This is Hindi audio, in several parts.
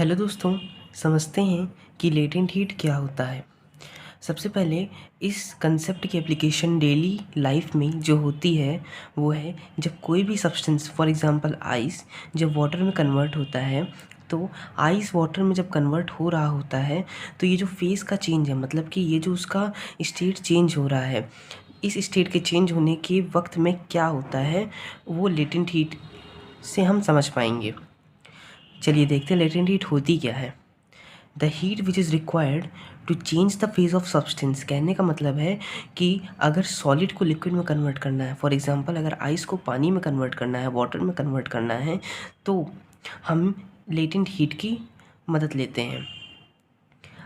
हेलो दोस्तों, समझते हैं कि लेटेंट हीट क्या होता है। सबसे पहले इस कंसेप्ट की एप्लीकेशन डेली लाइफ में जो होती है वो है जब कोई भी सब्सटेंस फॉर एग्जांपल आइस जब वाटर में कन्वर्ट होता है, तो आइस वाटर में जब कन्वर्ट हो रहा होता है तो ये जो फेज़ का चेंज है, मतलब कि ये जो उसका स्टेट चेंज हो रहा है, इस स्टेट के चेंज होने के वक्त में क्या होता है वो लेटेंट हीट से हम समझ पाएंगे। चलिए देखते हैं लेटेंट हीट होती क्या है। The heat which is required to change the phase of substance, कहने का मतलब है कि अगर सॉलिड को लिक्विड में कन्वर्ट करना है, फॉर एग्जांपल अगर आइस को पानी में कन्वर्ट करना है, वाटर में कन्वर्ट करना है, तो हम लेटेंट हीट की मदद लेते हैं।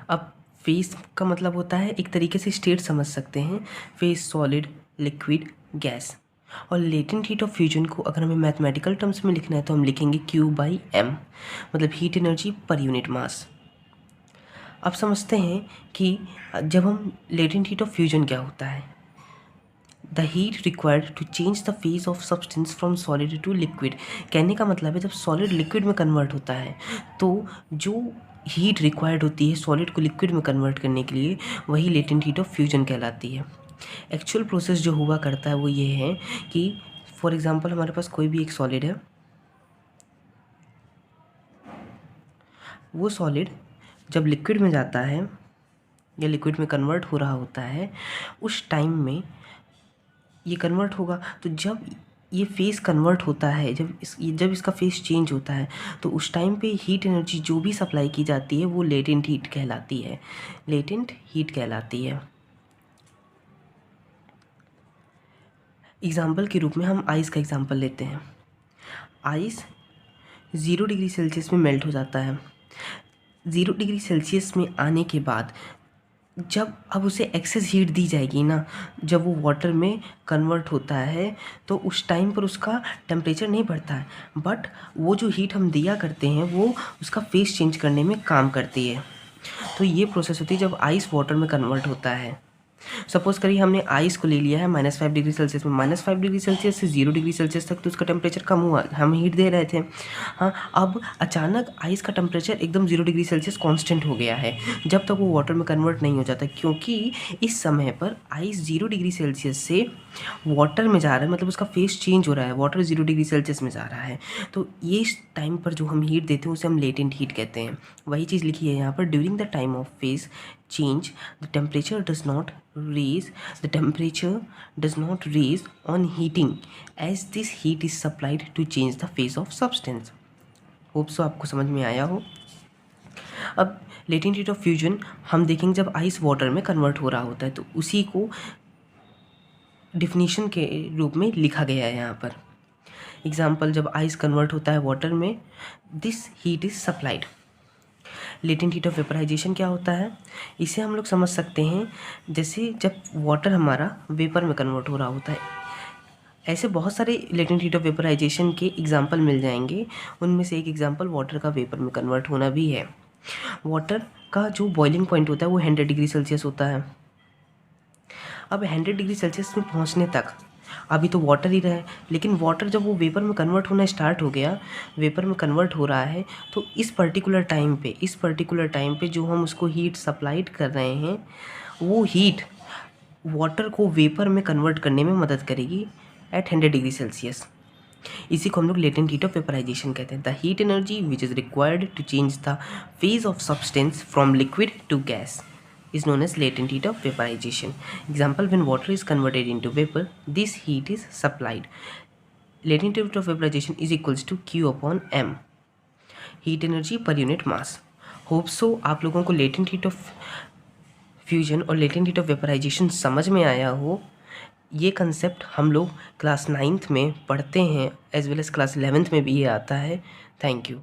अब फेज का मतलब होता है, एक तरीके से स्टेट समझ सकते हैं, फेज सॉलिड, लिक्विड, गैस। और लेटेंट हीट ऑफ फ्यूजन को अगर हमें मैथमेटिकल टर्म्स में लिखना है तो हम लिखेंगे Q/m, मतलब heat energy per unit mass. अब समझते हैं कि जब हम लेटेंट हीट ऑफ फ्यूजन क्या होता है। The heat required to change the phase of substance from solid to liquid, कहने का मतलब है जब सॉलिड लिक्विड में कन्वर्ट होता है तो जो हीट रिक्वायर्ड होती है सॉलिड को लिक्विड में कन्वर्ट करने के लिए, वही लेटेंट हीट ऑफ फ्यूजन कहलाती है। एक्चुअल प्रोसेस जो हुआ करता है वो ये है कि फॉर एग्जांपल हमारे पास कोई भी एक सॉलिड है, वो सॉलिड जब लिक्विड में जाता है या लिक्विड में कन्वर्ट हो रहा होता है, उस टाइम में ये कन्वर्ट होगा। तो जब ये फेस कन्वर्ट होता है, जब इसका फेस चेंज होता है, तो उस टाइम पे हीट एनर्जी जो भी सप्लाई की जाती है वो लेटेंट हीट कहलाती है, लेटेंट हीट कहलाती है। एग्जाम्पल के रूप में हम आइस का एग्जाम्पल लेते हैं। आइस 0 डिग्री सेल्सियस में मेल्ट हो जाता है। 0 डिग्री सेल्सियस में आने के बाद जब अब उसे एक्सेस हीट दी जाएगी ना, जब वो वाटर में कन्वर्ट होता है, तो उस टाइम पर उसका टेम्परेचर नहीं बढ़ता है, बट वो जो हीट हम दिया करते हैं वो उसका फेस चेंज करने में काम करती है। तो ये प्रोसेस होती है जब आइस वाटर में कन्वर्ट होता है। सपोज़ करिए हमने आइस को ले लिया है -5 डिग्री सेल्सियस में, -5 डिग्री सेल्सियस से 0 डिग्री सेल्सियस तक तो उसका टेम्परेचर कम हुआ, हम हीट दे रहे थे। हाँ, अब अचानक आइस का टेम्परेचर एकदम 0 डिग्री सेल्सियस कांस्टेंट हो गया है, जब तक वो वाटर में कन्वर्ट नहीं हो जाता, क्योंकि इस समय पर आइस 0 डिग्री सेल्सियस से वाटर में जा रहा है, मतलब उसका फेस चेंज हो रहा है, वाटर 0 डिग्री सेल्सियस में जा रहा है। तो ये टाइम पर जो हम हीट देते हैं उसे हम लेटेंट हीट कहते हैं। वही चीज़ लिखी है यहाँ पर, during the time of face change the temperature does not raise on heating, as this heat is supplied to change the phase of substance। Hope so आपको समझ में आया हो। अब लेटेंट हीट ऑफ फ्यूजन हम देखेंगे जब आइस वाटर में कन्वर्ट हो रहा होता है, तो उसी को डिफिनीशन के रूप में लिखा गया है यहाँ पर। एग्जाम्पल, जब आइस कन्वर्ट होता है वाटर में, this heat is supplied. Latent heat of vaporization क्या होता है, इसे हम लोग समझ सकते हैं जैसे जब वाटर हमारा वेपर में कन्वर्ट हो रहा होता है। ऐसे बहुत सारे लेटेंट हीट ऑफ वेपराइजेशन के एग्जांपल मिल जाएंगे, उनमें से एक एग्जांपल वाटर का वेपर में कन्वर्ट होना भी है। वाटर का जो बॉइलिंग पॉइंट होता है वो 100 डिग्री सेल्सियस होता है। अब 100 डिग्री सेल्सियस में पहुंचने तक अभी तो वाटर ही रहा है, लेकिन वाटर जब वो वेपर में कन्वर्ट होना स्टार्ट हो गया, वेपर में कन्वर्ट हो रहा है, तो इस पर्टिकुलर टाइम पे जो हम उसको हीट सप्लाइड कर रहे हैं, वो हीट वाटर को वेपर में कन्वर्ट करने में मदद करेगी एट 100 डिग्री सेल्सियस। इसी को हम लोग लेटेंट हीट ऑफ वेपराइजेशन कहते हैं। The heat energy which is required to change the phase of substance from liquid to gas is known as latent heat of vaporization. Example, when water is converted into vapor, this heat is supplied. Latent heat of vaporization is equals to Q/m, heat energy per unit mass। Hope so आप लोगों को लेटेंट हीट ऑफ फ्यूजन और लेटेंट हीट ऑफ वेपराइजेशन समझ में आया हो। ये कंसेप्ट हम लोग क्लास 9th में पढ़ते हैं, as well as class 11th में भी ये आता है। Thank you.